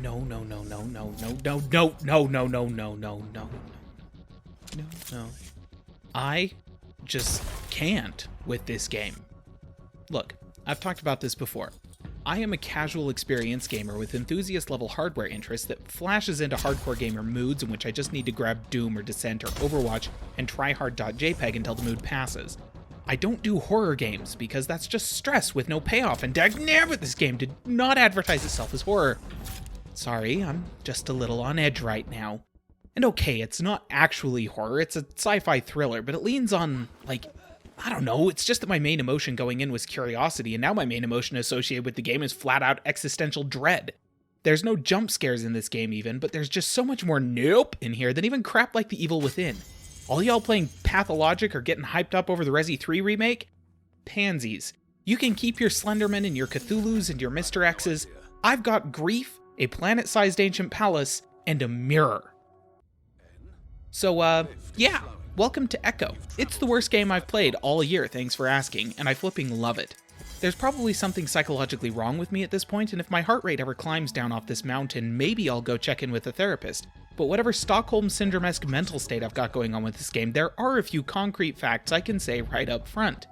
No, no, no, no, no, no, no, no, no, no, no, no, no, no, no. I just can't with this game. Look, I've talked about this before. I am a casual experience gamer with enthusiast level hardware interests that flashes into hardcore gamer moods in which I just need to grab Doom or Descent or Overwatch and tryhard.jpg until the mood passes. I don't do horror games because that's just stress with no payoff, and dagnabbit, this game did not advertise itself as horror. Sorry, I'm just a little on edge right now. And okay, it's not actually horror, it's a sci-fi thriller, but it leans on, like, I don't know, it's just that my main emotion going in was curiosity, and now my main emotion associated with the game is flat-out existential dread. There's no jump scares in this game even, but there's just so much more nope in here than even crap like The Evil Within. All y'all playing Pathologic or getting hyped up over the Resi 3 remake? Pansies. You can keep your Slenderman and your Cthulhus and your Mr. X's. I've got Grief, a planet-sized ancient palace, and a mirror. So, yeah, welcome to Echo. It's the worst game I've played all year, thanks for asking, and I flipping love it. There's probably something psychologically wrong with me at this point, and if my heart rate ever climbs down off this mountain, maybe I'll go check in with a therapist. But whatever Stockholm Syndrome-esque mental state I've got going on with this game, there are a few concrete facts I can say right up front.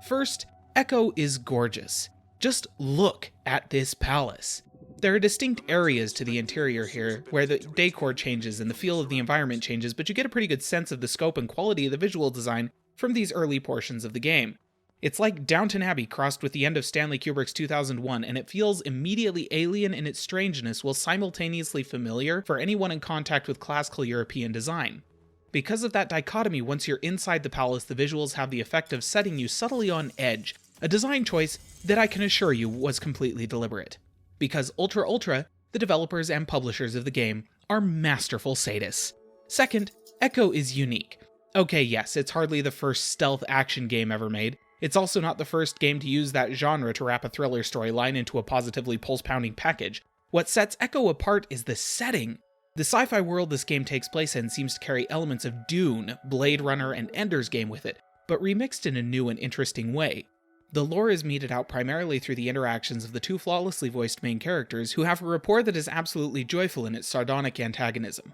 First, Echo is gorgeous. Just look at this palace. There are distinct areas to the interior here, where the decor changes and the feel of the environment changes, but you get a pretty good sense of the scope and quality of the visual design from these early portions of the game. It's like Downton Abbey crossed with the end of Stanley Kubrick's 2001, and it feels immediately alien in its strangeness while simultaneously familiar for anyone in contact with classical European design. Because of that dichotomy, once you're inside the palace, the visuals have the effect of setting you subtly on edge, a design choice that I can assure you was completely deliberate. Because Ultra Ultra, the developers and publishers of the game, are masterful sadists. Second, Echo is unique. Okay, yes, it's hardly the first stealth action game ever made. It's also not the first game to use that genre to wrap a thriller storyline into a positively pulse-pounding package. What sets Echo apart is the setting. The sci-fi world this game takes place in seems to carry elements of Dune, Blade Runner, and Ender's Game with it, but remixed in a new and interesting way. The lore is meted out primarily through the interactions of the two flawlessly voiced main characters, who have a rapport that is absolutely joyful in its sardonic antagonism.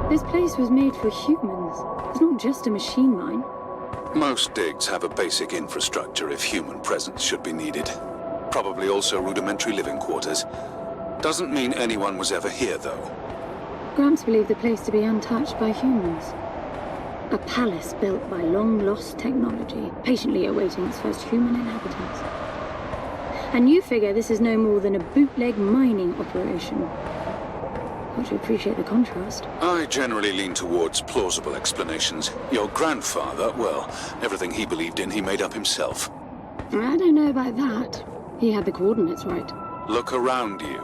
This place was made for humans. It's not just a machine mine. Most digs have a basic infrastructure if human presence should be needed. Probably also rudimentary living quarters. Doesn't mean anyone was ever here, though. Gramps believed the place to be untouched by humans. A palace built by long-lost technology, patiently awaiting its first human inhabitants. And you figure this is no more than a bootleg mining operation. Got to appreciate the contrast. I generally lean towards plausible explanations. Your grandfather, well, everything he believed in he made up himself. I don't know about that. He had the coordinates right. Look around you.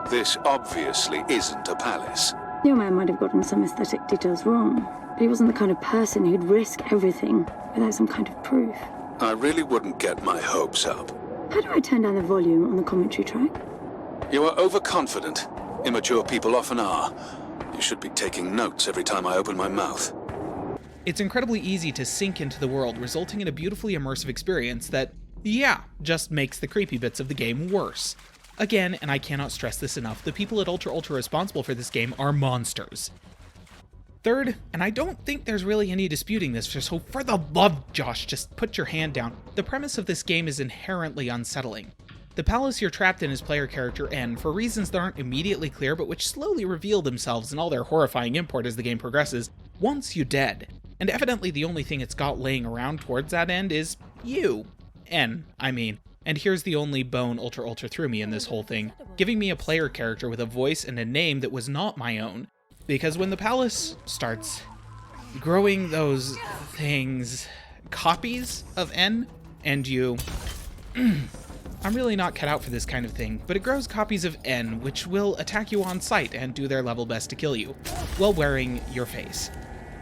This obviously isn't a palace. Your man might have gotten some aesthetic details wrong, but he wasn't the kind of person who'd risk everything without some kind of proof. I really wouldn't get my hopes up. How do I turn down the volume on the commentary track? You are overconfident. Immature people often are. You should be taking notes every time I open my mouth. It's incredibly easy to sink into the world, resulting in a beautifully immersive experience that, yeah, just makes the creepy bits of the game worse. Again, and I cannot stress this enough, the people at Ultra Ultra responsible for this game are monsters. Third, and I don't think there's really any disputing this, so for the love, Josh, just put your hand down. The premise of this game is inherently unsettling. The palace you're trapped in is player character N, for reasons that aren't immediately clear but which slowly reveal themselves in all their horrifying import as the game progresses, wants you dead. And evidently the only thing it's got laying around towards that end is you. N, I mean. And here's the only bone Ultra Ultra threw me in this whole thing, giving me a player character with a voice and a name that was not my own. Because when the palace starts growing those things, copies of N, and you... I'm really not cut out for this kind of thing, but it grows copies of N, which will attack you on sight and do their level best to kill you, while wearing your face.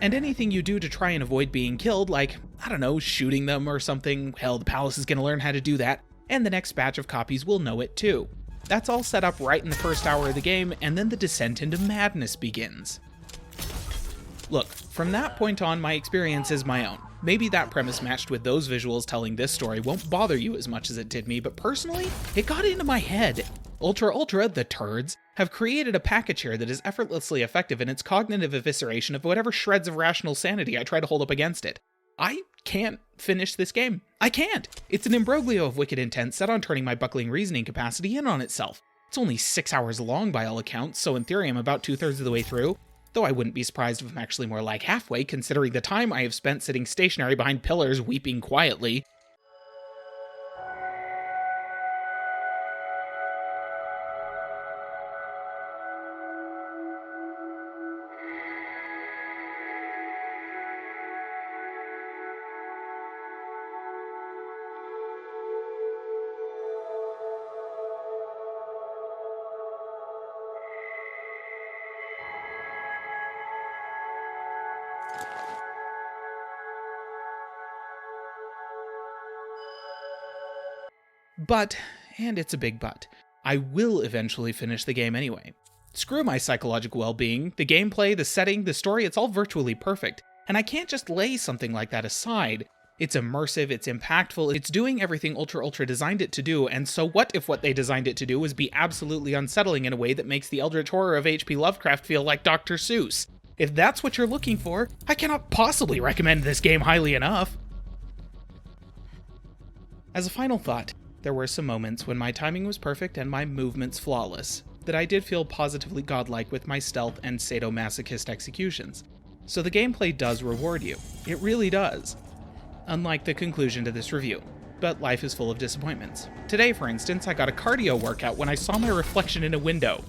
And anything you do to try and avoid being killed, like, I don't know, shooting them or something, hell, the palace is gonna learn how to do that, and the next batch of copies will know it too. That's all set up right in the first hour of the game, and then the descent into madness begins. Look, from that point on, my experience is my own. Maybe that premise matched with those visuals telling this story won't bother you as much as it did me, but personally, it got into my head. Ultra, the turds, have created a package here that is effortlessly effective in its cognitive evisceration of whatever shreds of rational sanity I try to hold up against it. I can't finish this game. I can't! It's an imbroglio of wicked intent set on turning my buckling reasoning capacity in on itself. It's only 6 hours long by all accounts, so in theory I'm about 2/3 of the way through, though I wouldn't be surprised if I'm actually more like halfway, considering the time I have spent sitting stationary behind pillars weeping quietly. But, and it's a big but, I will eventually finish the game anyway. Screw my psychological well-being, the gameplay, the setting, the story, it's all virtually perfect, and I can't just lay something like that aside. It's immersive, it's impactful, it's doing everything Ultra designed it to do, and so what if what they designed it to do was be absolutely unsettling in a way that makes the eldritch horror of H.P. Lovecraft feel like Dr. Seuss? If that's what you're looking for, I cannot possibly recommend this game highly enough. As a final thought, there were some moments when my timing was perfect and my movements flawless, that I did feel positively godlike with my stealth and sadomasochist executions. So the gameplay does reward you. It really does. Unlike the conclusion to this review. But life is full of disappointments. Today, for instance, I got a cardio workout when I saw my reflection in a window.